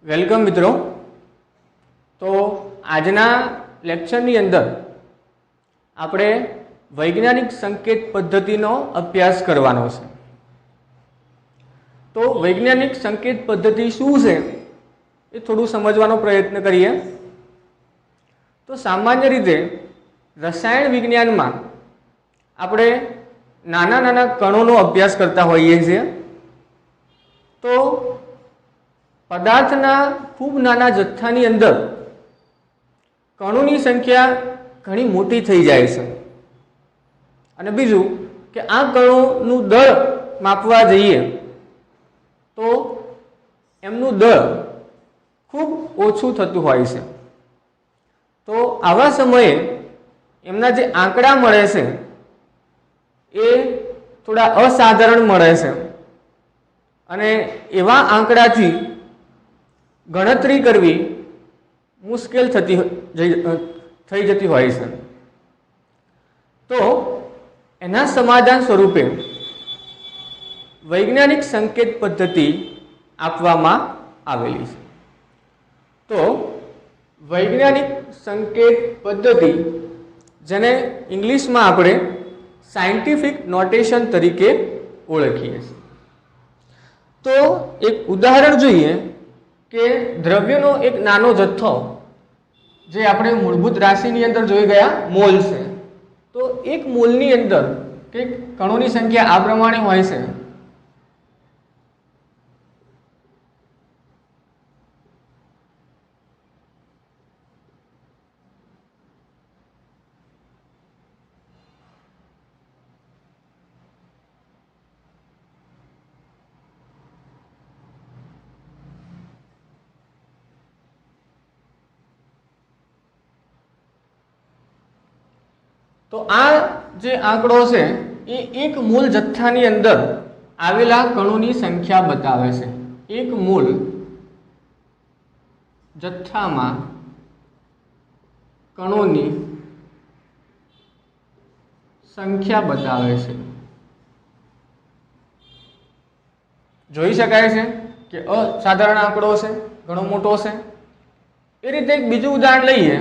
Welcome મિત્રો। તો આજના લેક્ચરની અંદર આપણે વૈજ્ઞાનિક સંકેત પદ્ધતિનો અભ્યાસ કરવાનો છે। તો વૈજ્ઞાનિક સંકેત પદ્ધતિ શું છે એ થોડું સમજવાનો પ્રયત્ન કરીએ। તો સામાન્ય રીતે રસાયણ વિજ્ઞાનમાં આપણે નાના નાના કણોનો અભ્યાસ કરતા હોઈએ છીએ। તો પદાર્થના ખૂબ નાના જથ્થાની અંદર કણોની સંખ્યા ઘણી મોટી થઈ જાય છે અને બીજું કે આ કણોનું દળ માપવા જઈએ તો એમનું દળ ખૂબ ઓછું થતું હોય છે। તો આવા સમયે એમના જે આંકડા મળે છે એ થોડા અસાધારણ મળે છે અને એવા આંકડાથી ગણતરી કરવી મુશ્કેલ થઈ જતી હોય છે। તો એના સમાધાન સ્વરૂપે વૈજ્ઞાનિક સંકેત પદ્ધતિ આપવામાં આવેલી છે। તો વૈજ્ઞાનિક સંકેત પદ્ધતિ જેને ઇંગ્લિશમાં આપણે સાયન્ટિફિક નોટેશન તરીકે ઓળખીએ છીએ। તો એક ઉદાહરણ જોઈએ કે દ્રવ્યનો એક નાનો જથ્થો જે આપણે મૂળભૂત રાશિની અંદર જોઈ ગયા મોલ છે। તો એક મોલની અંદર કે કણોની સંખ્યા આ પ્રમાણે હોય છે। તો આ જે આંકડો છે એ એક મોલ જથ્થાની અંદર આવેલા કણોની સંખ્યા બતાવે છે। એક મોલ જથ્થામાં કણોની સંખ્યા બતાવે છે। જોઈ શકાય છે કે અસાધારણ આંકડો છે, ઘણો મોટો છે। એ રીતે એક બીજું ઉદાહરણ લઈએ।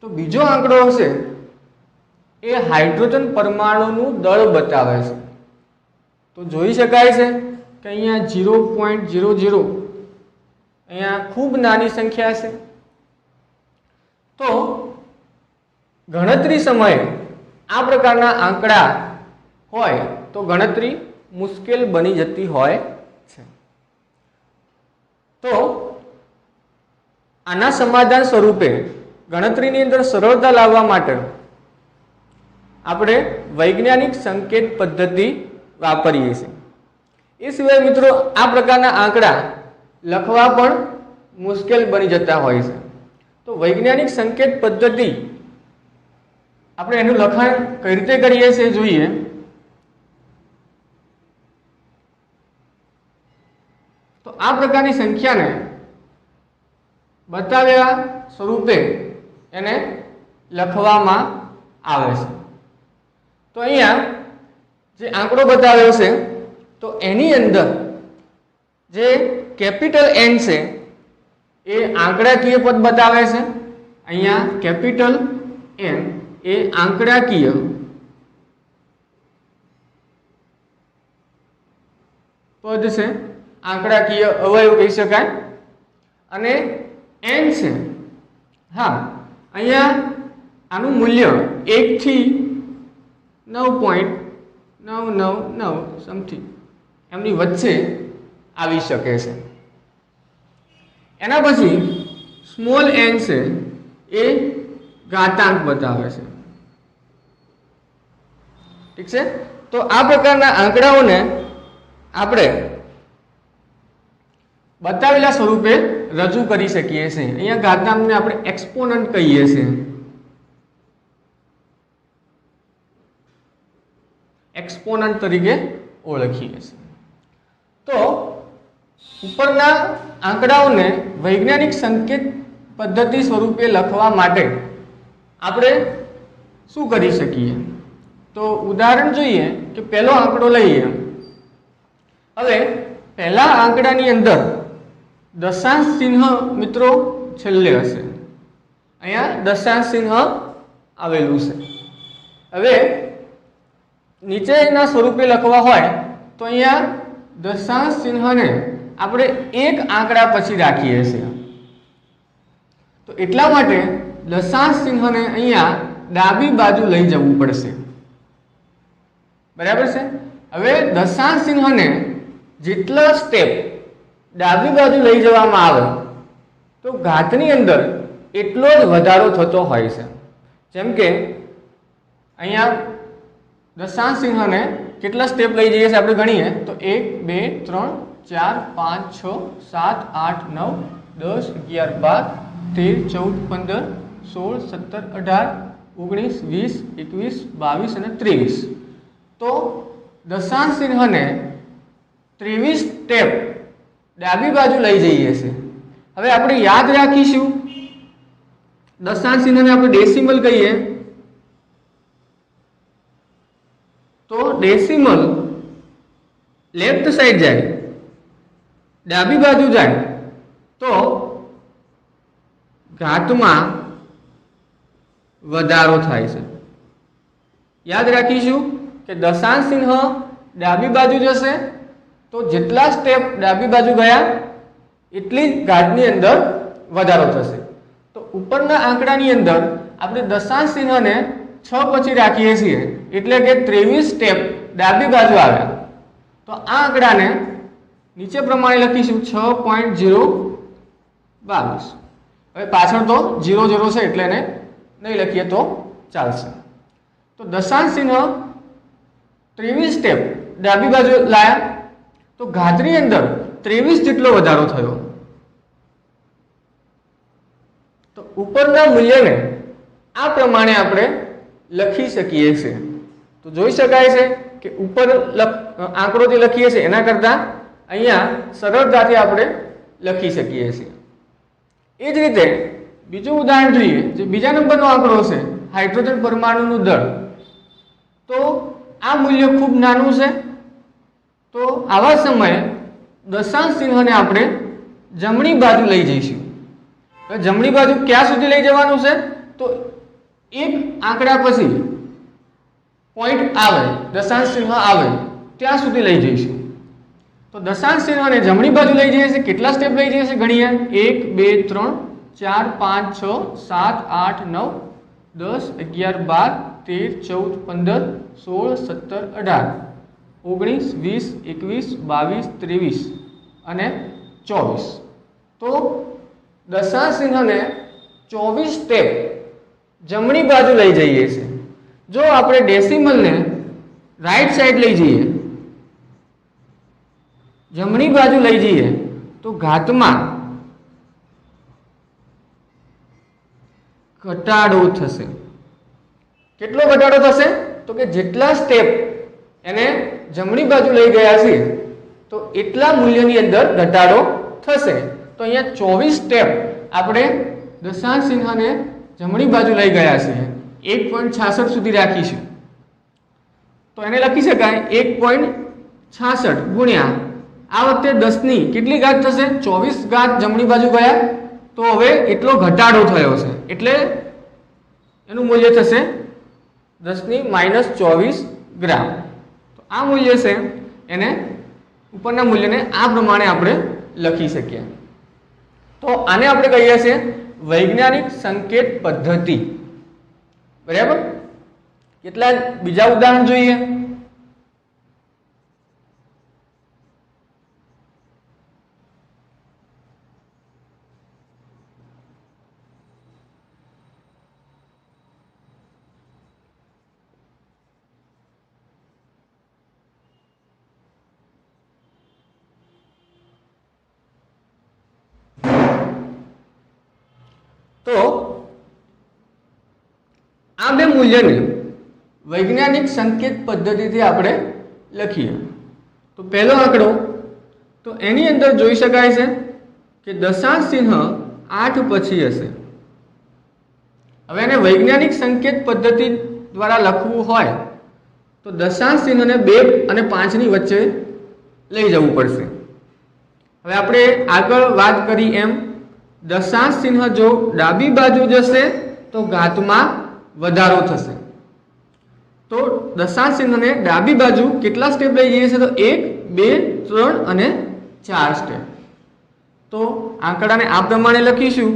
તો બીજો આંકડો છે એ હાઇડ્રોજન પરમાણુનું દળ બતાવે છે। તો જોઈ શકાય છે કે અહીંયા 0.00 અહીંયા ખૂબ નાની સંખ્યા છે। તો ગણતરી સમયે આ પ્રકારના આંકડા હોય તો ગણતરી મુશ્કેલ બની જતી હોય છે। તો આના સમાધાન સ્વરૂપે ગણતરીની અંદર સરળતા લાવવા માટે આપણે વૈજ્ઞાનિક સંકેત પદ્ધતિ વાપરીએ છીએ। એ સિવાય મિત્રો આ પ્રકારના આંકડા લખવા પણ મુશ્કેલ બની જતા હોય છે। તો વૈજ્ઞાનિક સંકેત પદ્ધતિ આપણે એનું લખાણ કઈ રીતે કરીએ છીએ જોઈએ। તો આ પ્રકારની સંખ્યાને બતાવ્યા સ્વરૂપે એને લખવામાં આવે છે। તો અહીંયા જે આંકડો બતાવ્યો છે તો એની અંદર જે કેપિટલ N છે એ આંકડાકીય પદ બતાવે છે। અહીંયા કેપિટલ N એ આંકડાકીય પદ છે, આંકડાકીય અવયવ કહી શકાય। અને N છે, હા, અહીંયા આનું મૂલ્ય 1 થી 9.999 સમથિંગ એમની વચ્ચે આવી શકે છે। એના પછી સ્મોલ n છે એ ઘાતાંક બતાવે છે। ઠીક છે। તો આ પ્રકારના આંકડાઓને આપણે બતાવેલા સ્વરૂપે રજૂ કરી શકીએ છીએ। અહીંયા ઘાતનામને આપણે એક્સપોનન્ટ કહીએ છીએ, એક્સપોનન્ટ તરીકે ઓળખીએ છીએ। તો ઉપરના આંકડાઓને વૈજ્ઞાનિક સંકેત પદ્ધતિ સ્વરૂપે લખવા માટે આપણે શું કરી શકીએ? તો ઉદાહરણ જોઈએ કે પહેલો આંકડો લઈએ। હવે પહેલા આંકડાની અંદર દશાંશ ચિહ્ન મિત્રો છેલ્લે હશે, અહીંયા દશાંશ ચિહ્ન આવેલું છે। હવે નીચેના સ્વરૂપે લખવા હોય તો અહીંયા દશાંશ ચિહ્નને આપણે એક આંકડા પછી રાખીએ છીએ, તો એટલા માટે દશાંશ ચિહ્નને અહીંયા ડાબી બાજુ લઈ જવું પડશે, બરાબર છે। હવે દશાંશ ચિહ્નને જેટલા સ્ટેપ ડાબી બાજુ લઈ જવામાં આવે તો ઘાતની અંદર એટલો જ વધારો થતો હોય છે। જેમ કે અહીંયા દશાંશ ચિહ્નને કેટલા સ્ટેપ લઈ જઈએ છીએ આપણે ગણીએ તો 1 2 3 4 5 6 7 8 9 10 11 12 13 14 15 16 17 18 19 20 21 22 અને 23। તો દશાંશ ચિહ્નને 23 સ્ટેપ ડાબી બાજુ લઈ જઈએ છીએ। હવે આપણે યાદ રાખીશું દશાંશ ચિહ્નને આપણે ડેસિમલ કહીએ તો ડેસિમલ લેફ્ટ સાઈડ જાય, ડાબી બાજુ જાય તો ઘાતમાં વધારો થાય છે। યાદ રાખીશું કે દશાંશ ચિહ્ન ડાબી બાજુ જશે તો જેટલા સ્ટેપ ડાબી બાજુ ગયા એટલી જ ઘાતની અંદર વધારો થશે। તો ઉપરના આંકડાની અંદર આપણે દશાંશ ચિહ્નને 6 પછી રાખીએ છીએ એટલે કે 23 સ્ટેપ ડાબી બાજુ આવ્યા, તો આ આંકડાને નીચે પ્રમાણે લખીશું 6.022। હવે પાછળ તો 00 છે એટલે એને નહીં લખીએ તો ચાલશે। તો દશાંશ ચિહ્ન 23 સ્ટેપ ડાબી બાજુ લાયા તો ઘાતની અંદર 23 જેટલો વધારો થયો। તો ઉપરના મૂલ્યને આ પ્રમાણે આપણે લખી શકીએ છીએ। તો જોઈ શકાય છે કે ઉપર આંકડો જે લખીએ છીએ એના કરતાં અહીંયા સરળતાથી આપણે લખી શકીએ છીએ। એ જ રીતે બીજું ઉદાહરણ જોઈએ, જે બીજા નંબરનો આંકડો છે હાઇડ્રોજન પરમાણુનું દળ। તો આ મૂલ્ય ખૂબ નાનું છે, તો આવા સમયે દશાંશ ચિહ્નને આપણે જમણી બાજુ લઈ જઈશું। જમણી બાજુ ક્યાં સુધી લઈ જવાનું છે? તો એક આંકડા પછી પોઈન્ટ આવે, દશાંશ ચિહ્ન આવે ત્યાં સુધી લઈ જઈશું। તો દશાંશ ચિહ્નને જમણી બાજુ લઈ જઈએ છીએ, કેટલા સ્ટેપ લઈ જઈએ છીએ ગણીએ 1 2 3 4 5 6 7 8 9 10 11 12 13 14 15 16 17 18 19 20 21 22 23 અને 24। તો દશાંશ ચિહ્નને 24 સ્ટેપ જમણી બાજુ લઈ જઈએ છીએ। જો આપણે ડેસિમલને રાઈટ સાઈડ લઈ જઈએ, જમણી બાજુ લઈ જઈએ તો ઘાતમાં ઘટાડો થશે। કેટલો ઘટાડો થશે? તો કે જેટલા સ્ટેપ એને જમણી બાજુ લઈ ગયા છે તો એટલા મૂલ્યની અંદર ઘટાડો થશે। તો અહીંયા 24 સ્ટેપ આપણે દશાંશ ચિહ્નને જમણી બાજુ લઈ ગયા છીએ, 1.66 સુધી રાખીશું તો એને લખી શકાય 1.66 ગુણ્યા આ વખતે 10ની કેટલી ઘાત થશે? 24 ઘાત જમણી બાજુ ગયા તો હવે એટલો ઘટાડો થયો છે એટલે એનું મૂલ્ય થશે 10⁻24 ગ્રામ। તો આ મૂલ્ય છે એને ઉપરના મૂલ્યને આ પ્રમાણે આપણે લખી શકીએ। તો આને આપણે કહીએ છીએ વૈજ્ઞાનિક સંકેત પદ્ધતિ, બરાબર। કેટલા બીજા ઉદાહરણ જોઈએ। તો આ બે મૂલ્યને વૈજ્ઞાનિક સંકેત પદ્ધતિથી આપણે લખીએ તો પહેલો આંકડો તો એની અંદર જોઈ શકાય છે કે દશાંશ ચિહ્ન 8 પછી હશે. હવે એને વૈજ્ઞાનિક સંકેત પદ્ધતિ દ્વારા લખવું હોય તો દશાંશ ચિહ્નને 2 અને 5 ની વચ્ચે લઈ જવું પડશે. હવે આપણે આગળ વાત કરી એમ દશાંશ ચિહ્ન જો ડાબી બાજુ જશે તો ઘાતમાં વધારો થશે. તો દશાંશ ચિહ્નને ડાબી બાજુ કેટલા સ્ટેપ લઈ જઈએ છે તો 1 2 3 અને 4 સ્ટેપ. તો આંકડાને આ પ્રમાણે લખીશું.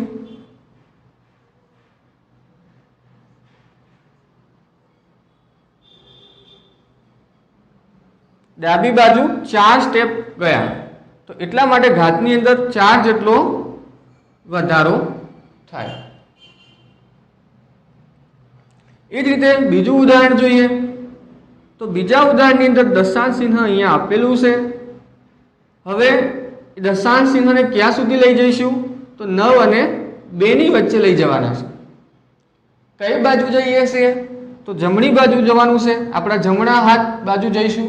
ડાબી બાજુ 4 સ્ટેપ ગયા તો એટલા માટે ઘાતની અંદર 4 જેટલો વધારો થાય. એ જ રીતે બીજું ઉદાહરણ જોઈએ તો બીજા ઉદાહરણની અંદર દશાંશ ચિહ્ન અહીંયા આપેલું છે. હવે દશાંશ ચિહ્નને ક્યાં સુધી લઈ જઈશું તો 9 અને 2 ની વચ્ચે લઈ જવાના છે. કઈ બાજુ જઈએ છીએ તો જમણી બાજુ જવાનું છે. આપણા જમણા હાથ બાજુ જઈશું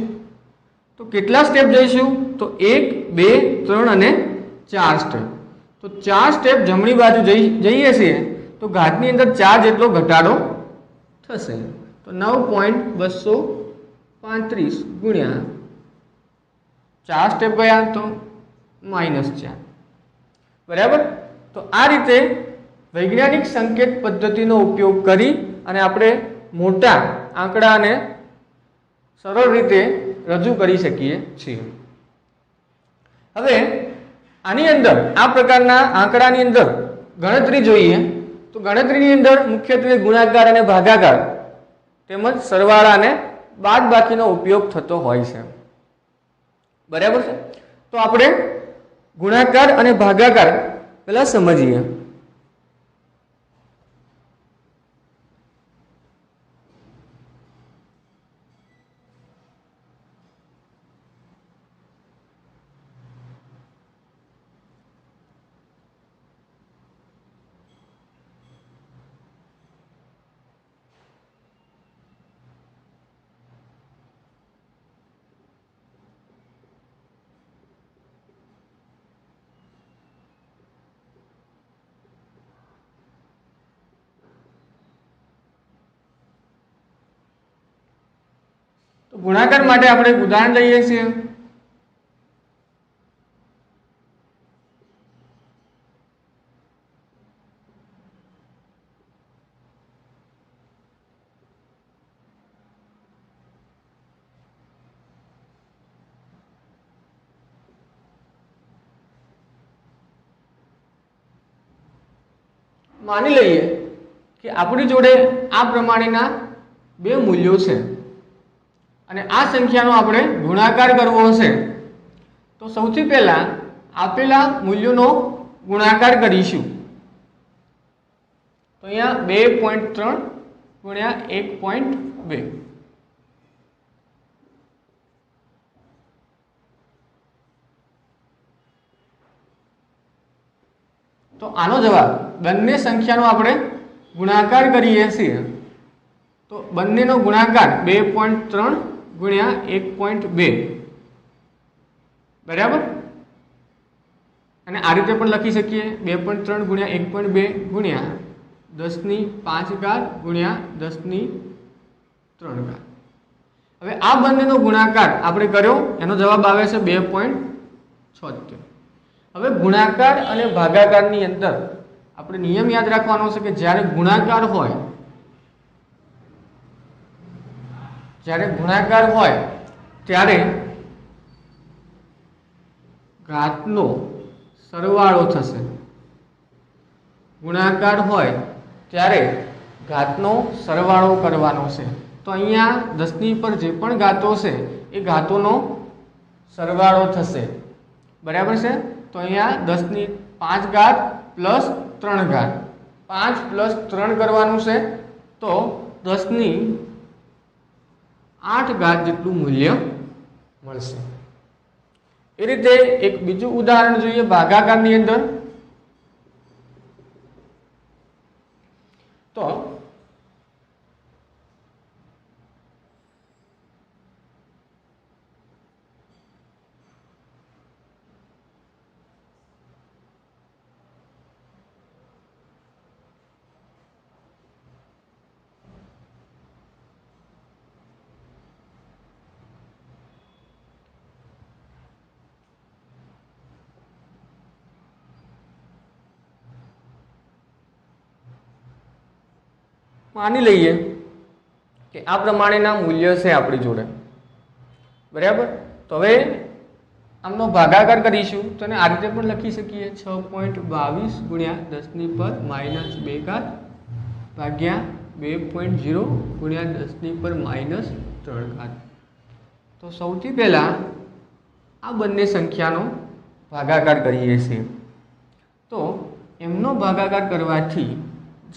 તો કેટલા સ્ટેપ જઈશું તો 1 2 3 અને 4 સ્ટેપ. તો 4 સ્ટેપ જમણી બાજુ જઈએ છીએ તો ઘાતની અંદર 4 જેટલો ઘટાડો થશે. તો 9.235 ગુણ્યા 4 સ્ટેપ ગયા તો -4. બરાબર. તો આ રીતે વૈજ્ઞાનિક સંકેત પદ્ધતિનો ઉપયોગ કરી અને આપણે મોટા આંકડાને સરળ રીતે રજૂ કરી શકીએ છીએ. હવે આની અંદર આ પ્રકારના આંકડાની અંદર ગણતરી જોઈએ તો ગણતરીની અંદર મુખ્યત્વે ગુણાકાર અને ભાગાકાર તેમજ સરવાળા અને બાદબાકીનો ઉપયોગ થતો હોય છે. બરાબર છે. તો આપણે ગુણાકાર અને ભાગાકાર પહેલા સમજીએ. તો ગુણાકાર માટે આપણે એક ઉદાહરણ લઈએ છીએ. માની લઈએ કે આપણી જોડે આ પ્રમાણેના બે મૂલ્યો છે અને આ સંખ્યાનો આપણે ગુણાકાર કરવો હશે તો સૌથી પહેલા આપેલા મૂલ્યોનો ગુણાકાર કરીશું. તો અહીંયા 2.3 ગુણ્યા 1.2. તો આનો જવાબ બંને સંખ્યાનો આપણે ગુણાકાર કરીએ છીએ તો બંનેનો ગુણાકાર 2.3 ગુણ્યા 1.2. બરાબર. અને આ રીતે પણ લખી શકીએ 2.3 ગુણ્યા 1.2 ગુણ્યા 10⁵ ગુણ્યા 10⁵. હવે આ બંનેનો ગુણાકાર આપણે કર્યો એનો જવાબ આવે છે 2.76. હવે ગુણાકાર અને ભાગાકારની અંદર આપણે નિયમ યાદ રાખવાનો છે કે જ્યારે ગુણાકાર હોય ત્યારે ઘાતનો સરવાળો થશે. ગુણાકાર હોય ત્યારે ઘાતનો સરવાળો કરવાનો છે. તો અહીંયા 10 પર જે પણ ઘાતો છે એ ઘાતોનો સરવાળો થશે. બરાબર છે. તો અહીંયા 10⁵ પ્લસ 3 ઘાત 5 પ્લસ 3 કરવાનું છે તો 10⁸ જેટલું મૂલ્ય મળશે. એ રીતે એક બીજું ઉદાહરણ જોઈએ ભાગાકારની અંદર. તો માની લઈએ કે આ પ્રમાણેના મૂલ્ય છે આપણી જોડે, બરાબર. તો હવે આમનો ભાગાકાર કરીશું તો આ રીતે પણ લખી શકીએ, 6.22 ગુણ્યા 10 ની પર માઇનસ 2 ઘાત ભાગ્યા 2.0 ગુણ્યા 10 ની પર માઇનસ 3 ઘાત. તો સૌથી પહેલા આ બંને સંખ્યાનો ભાગાકાર કરીએ છીએ. તો એમનો ભાગાકાર કરવાથી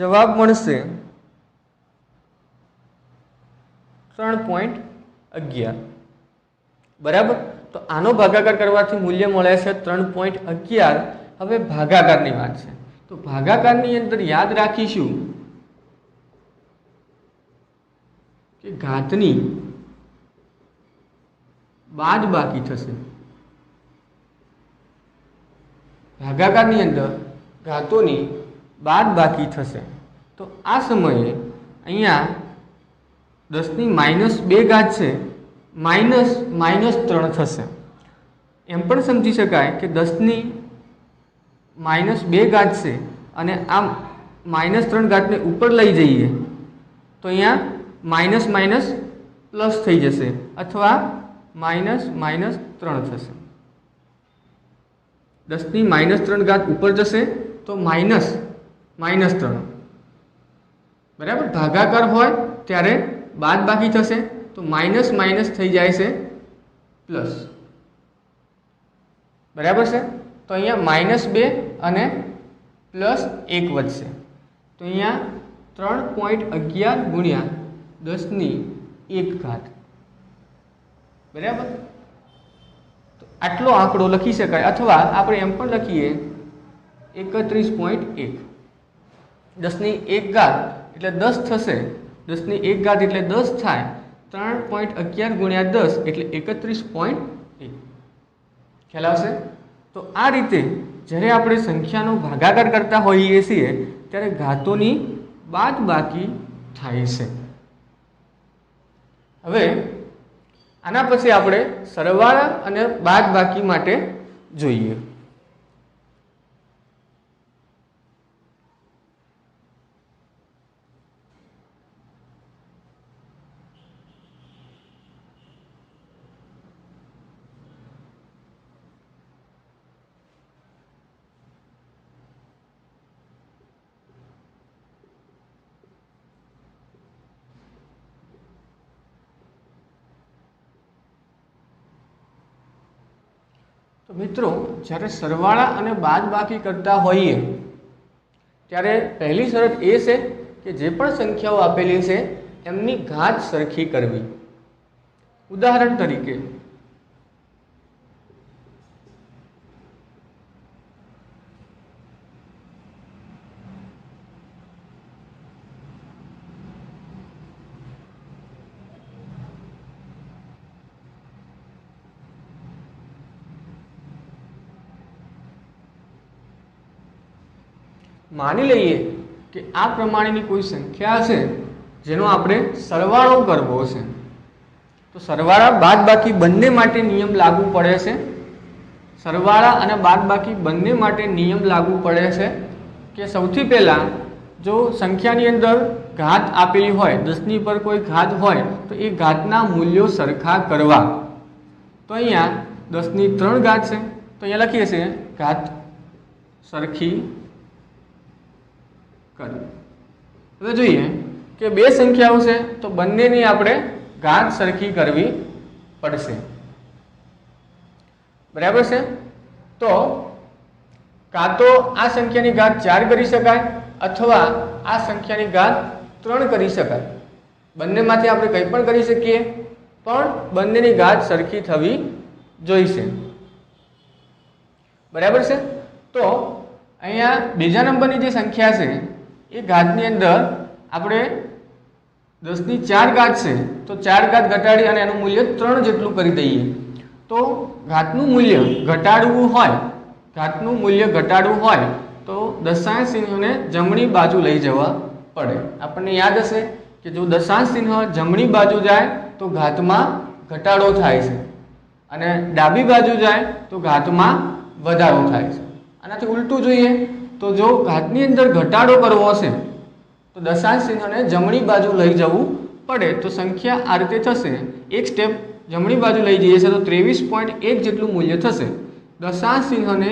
જવાબ મળશે 3.11, બરાબર. તો આનો ભાગાકાર કરવાથી મૂલ્ય મળે છે 3.11. હવે ભાગાકારની વાત છે, તો ભાગાકારની અંદર યાદ રાખીશું કે ઘાતની બાદબાકી થશે. ભાગાકારની અંદર ઘાતોની બાદબાકી થશે. તો આ સમયે અહીંયા 10 ની -2 ઘાત છે, -3 થશે. એમ પણ સમજી શકાય કે 10 ની -2 ઘાત છે અને આ -3 ઘાતને ઉપર લઈ જઈએ તો અહીંયા માઇનસ માઇનસ પ્લસ થઈ જશે અથવા -3 થશે. 10 ની -3 ઘાત ઉપર જશે તો -3, બરાબર. ભાગાકાર હોય ત્યારે બાદ બાકી થશે તો માઇનસ માઇનસ થઈ જાય છે પ્લસ, બરાબર છે. તો અહીંયા -2 અને +1 વધશે. તો અહીંયા 3.11 ગુણ્યા 10 ની 1 ઘાત, બરાબર. તો આટલો આંકડો લખી શકાય અથવા આપણે એમ પણ લખીએ 31.1. 10 ની 1 ઘાત એટલે 10 થશે, 10 ની 1 ઘાત એટલે 10 થાય, 3.11 ગુણ્યા 10 એટલે 31.1. ખ્યાલ આવશે? તો આ રીતે જ્યારે આપણે સંખ્યાનો ભાગાકાર કરતા હોઈએ છીએ ત્યારે ઘાતોની બાદબાકી થાય છે. હવે આના પછી આપણે સરવાળા અને બાદબાકી માટે જોઈએ. તો મિત્રો, જ્યારે સરવાળા અને બાદબાકી કરતા હોઈએ ત્યારે પહેલી શરત એ છે કે જે પણ સંખ્યાઓ આપેલી છે એમની ઘાત સરખી કરવી. ઉદાહરણ તરીકે માની લઈએ કે આ પ્રમાણેની કોઈ સંખ્યા છે જેનો આપણે સરવાળો કરવો છે. તો સરવાળા બાદબાકી બંને માટે નિયમ લાગુ પડે છે. સરવાળા અને બાદબાકી બંને માટે નિયમ લાગુ પડે છે કે સૌથી પહેલાં જો સંખ્યાની અંદર ઘાત આપેલી હોય, 10 ની પર કોઈ ઘાત હોય તો એ ઘાતના મૂલ્યો સરખા કરવા. તો અહીંયા 10 ની 3 ઘાત છે તો અહીંયા લખીએ છીએ ઘાત સરખી કરવી. હવે જોઈએ કે બે સંખ્યાઓ છે તો બંનેની આપણે ઘાત સરખી કરવી પડશે, બરાબર છે. તો કાં તો આ સંખ્યાની ઘાત 4 કરી શકાય અથવા આ સંખ્યાની ઘાત 3 કરી શકાય. બંનેમાંથી આપણે કંઈ પણ કરી શકીએ, પણ બંનેની ઘાત સરખી થવી જોઈશે, બરાબર છે. તો અહીંયા બીજા નંબરની જે સંખ્યા છે એ ઘાતની અંદર આપણે 10 ની 4 ઘાત છે તો 4 ઘાત ઘટાડી અને એનું મૂલ્ય 3 જેટલું કરી દઈએ તો ઘાતનું મૂલ્ય ઘટાડવું હોય તો દશાંશ ચિહ્નને જમણી બાજુ લઈ જવા પડે। આપણને યાદ હશે કે જો દશાંશ ચિહ્ન જમણી બાજુ જાય તો ઘાતમાં ઘટાડો થાય છે અને ડાબી બાજુ જાય તો ઘાતમાં વધારો થાય છે। આનાથી ઉલટું જોઈએ તો જો ઘાતની અંદર ઘટાડો કરવો હશે તો દશાંશ ચિહ્નને જમણી બાજુ લઈ જવું પડે। તો સંખ્યા આ રીતે થશે, એક સ્ટેપ જમણી બાજુ લઈ જઈએ છે તો 23.1 જેટલું મૂલ્ય થશે। દશાંશ ચિહ્નને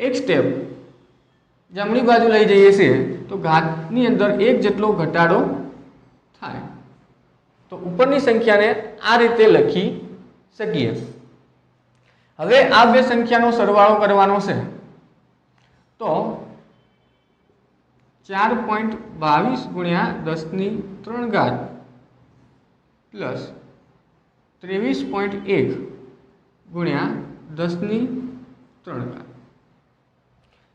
એક સ્ટેપ જમણી બાજુ લઈ જઈએ છીએ તો ઘાતની અંદર 1 જેટલો ઘટાડો થાય। તો ઉપરની સંખ્યાને આ રીતે લખી શકીએ। હવે આ બે સંખ્યાનો સરવાળો કરવાનો છે તો 4.22 ગુણ્યા 10 ની 3 ઘાત પ્લસ 23.1 ગુણ્યા 10 ની 3 ઘાત।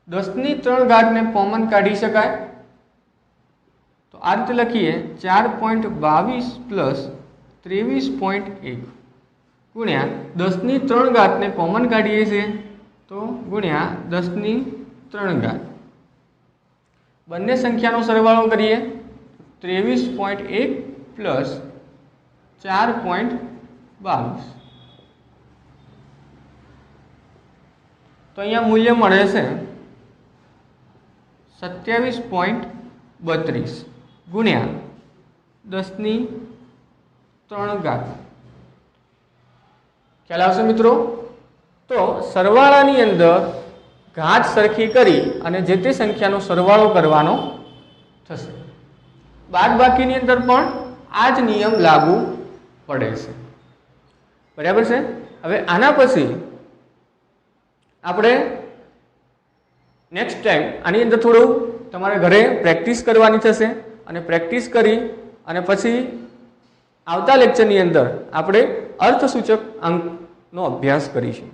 10 ની 3 ઘાતને કોમન કાઢી શકાય તો આ રીતે લખીએ 4.22 પ્લસ 23.1 ગુણ્યા 10 ની 3 ઘાતને કોમન કાઢીએ છીએ તો ગુણ્યા 10 ની 3 ઘાત। બંને સંખ્યાનો સરવાળો કરીએ 23.1 પ્લસ 4.22 તો અહીંયા મૂલ્ય મળે છે 27.32 ગુણ્યા 10 ની 3 ઘાત। ખ્યાલ આવશે મિત્રો? તો સરવાળાની અંદર ઘાત સરખી કરી અને જે તે સંખ્યાનો સરવાળો કરવાનો થશે। બાદબાકીની અંદર પણ આ જ નિયમ લાગુ પડે છે, બરાબર છે। હવે આના પછી આપણે નેક્સ્ટ ટાઈમ આની અંદર થોડું તમારે ઘરે પ્રેક્ટિસ કરવાની થશે અને પ્રેક્ટિસ કરી અને પછી આવતા લેક્ચરની અંદર આપણે અર્થસૂચક અંકનો અભ્યાસ કરીશું।